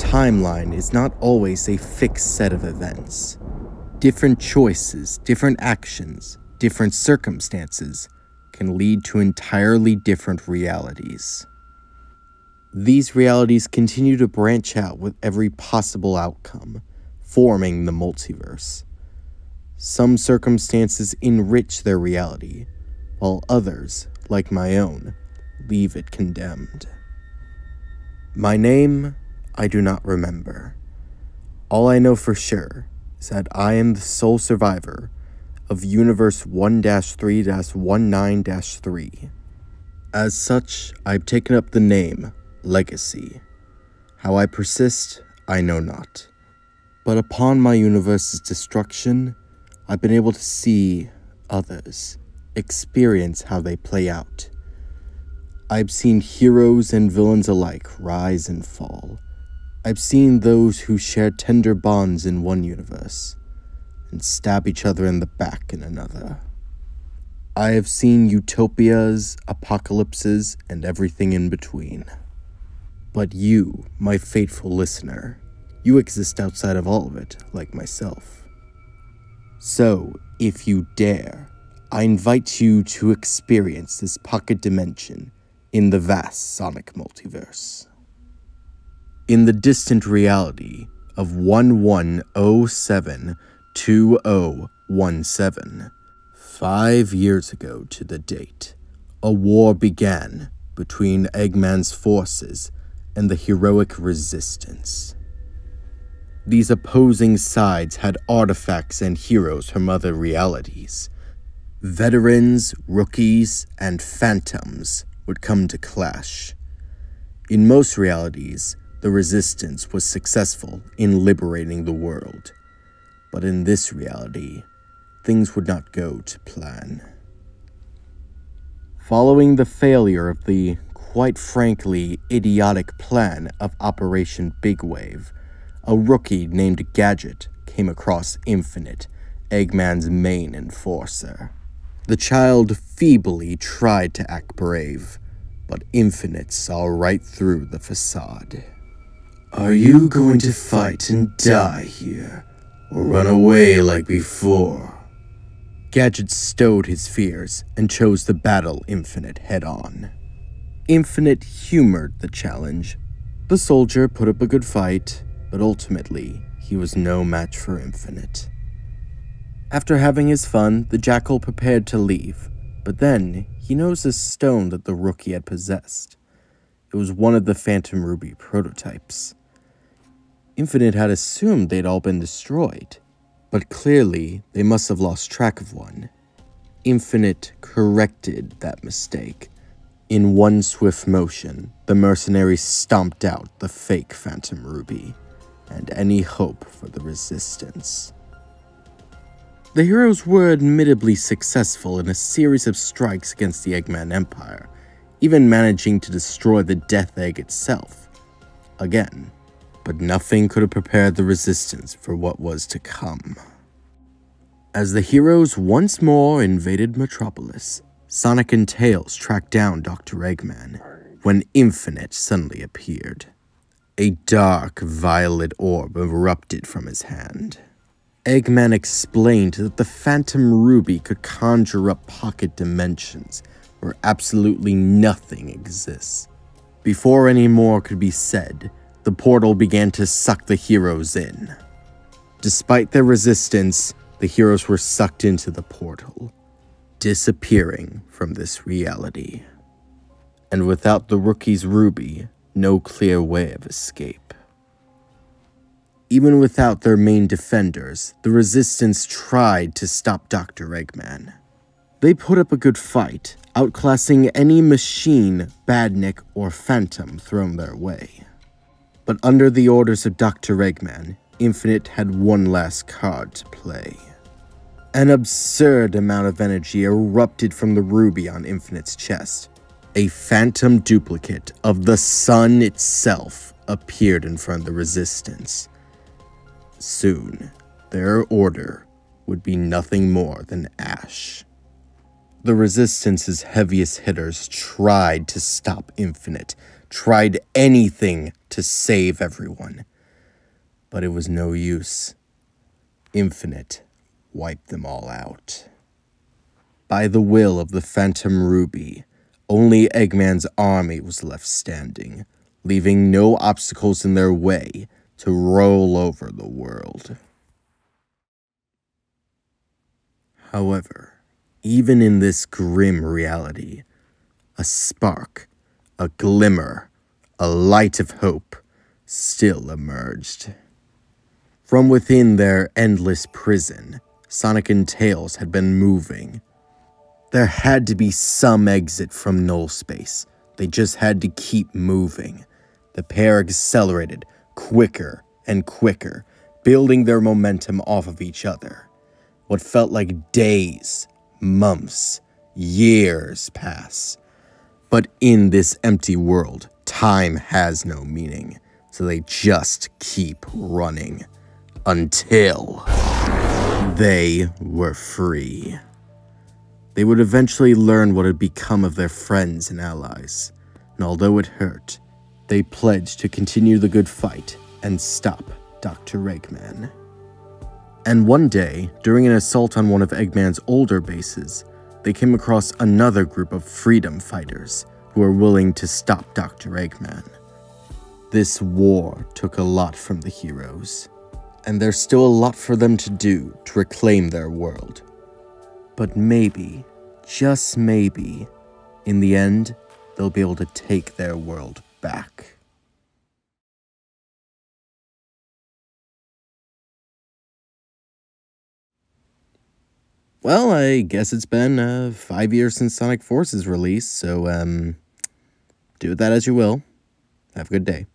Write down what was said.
timeline is not always a fixed set of events. Different choices, different actions, different circumstances can lead to entirely different realities. These realities continue to branch out with every possible outcome, forming the multiverse. Some circumstances enrich their reality, while others, like my own, leave it condemned. My name, I do not remember. All I know for sure is that I am the sole survivor of Universe 1-3-19-3. As such, I've taken up the name Legacy. How I persist, I know not. But upon my universe's destruction, I've been able to see others, experience how they play out. I've seen heroes and villains alike rise and fall. I've seen those who share tender bonds in one universe and stab each other in the back in another. I have seen utopias, apocalypses, and everything in between. But you, my faithful listener, you exist outside of all of it, like myself. So, if you dare, I invite you to experience this pocket dimension in the vast Sonic multiverse. In the distant reality of 1107-2017, 5 years ago to the date, a war began between Eggman's forces and the heroic resistance. These opposing sides had artifacts and heroes from other realities. Veterans, rookies, and phantoms would come to clash. In most realities, the resistance was successful in liberating the world. But in this reality, things would not go to plan. Following the failure of the, quite frankly, idiotic plan of Operation Big Wave, a rookie named Gadget came across Infinite, Eggman's main enforcer. The child feebly tried to act brave, but Infinite saw right through the facade. "Are you going to fight and die here, or run away like before?" Gadget stowed his fears and chose to battle Infinite head-on. Infinite humored the challenge. The soldier put up a good fight, but ultimately, he was no match for Infinite. After having his fun, the Jackal prepared to leave, but then he noticed a stone that the rookie had possessed. It was one of the Phantom Ruby prototypes. Infinite had assumed they'd all been destroyed, but clearly they must have lost track of one. Infinite corrected that mistake. In one swift motion, the mercenaries stomped out the fake Phantom Ruby and any hope for the resistance. The heroes were admittedly successful in a series of strikes against the Eggman Empire, even managing to destroy the Death Egg itself. Again, but nothing could have prepared the resistance for what was to come. As the heroes once more invaded Metropolis, Sonic and Tails tracked down Dr. Eggman when Infinite suddenly appeared. A dark, violet orb erupted from his hand. Eggman explained that the Phantom Ruby could conjure up pocket dimensions where absolutely nothing exists. Before any more could be said, the portal began to suck the heroes in. Despite their resistance, the heroes were sucked into the portal, disappearing from this reality. And without the rookie's ruby, no clear way of escape. Even without their main defenders, the resistance tried to stop Dr. Eggman. They put up a good fight, outclassing any machine, badnik, or phantom thrown their way. But under the orders of Dr. Eggman, Infinite had one last card to play. An absurd amount of energy erupted from the ruby on Infinite's chest. A phantom duplicate of the sun itself appeared in front of the resistance. Soon, their order would be nothing more than ash. The Resistance's heaviest hitters tried to stop Infinite, tried anything to save everyone, But it was no use. Infinite wiped them all out. By the will of the Phantom Ruby, only Eggman's army was left standing, leaving no obstacles in their way to roll over the world. However, even in this grim reality, a spark, a glimmer, a light of hope still emerged. From within their endless prison, Sonic and Tails had been moving. There had to be some exit from null space. They just had to keep moving. The pair accelerated quicker and quicker, building their momentum off of each other. What felt like days, months, years pass. But in this empty world, time has no meaning, so they just keep running. Until they were free. They would eventually learn what had become of their friends and allies, and although it hurt, they pledged to continue the good fight and stop Dr. Eggman. And one day, during an assault on one of Eggman's older bases, they came across another group of freedom fighters who were willing to stop Dr. Eggman. This war took a lot from the heroes, and there's still a lot for them to do to reclaim their world. But maybe, just maybe, in the end, they'll be able to take their world back. Well, I guess it's been 5 years since Sonic Force's release, so do with that as you will. Have a good day.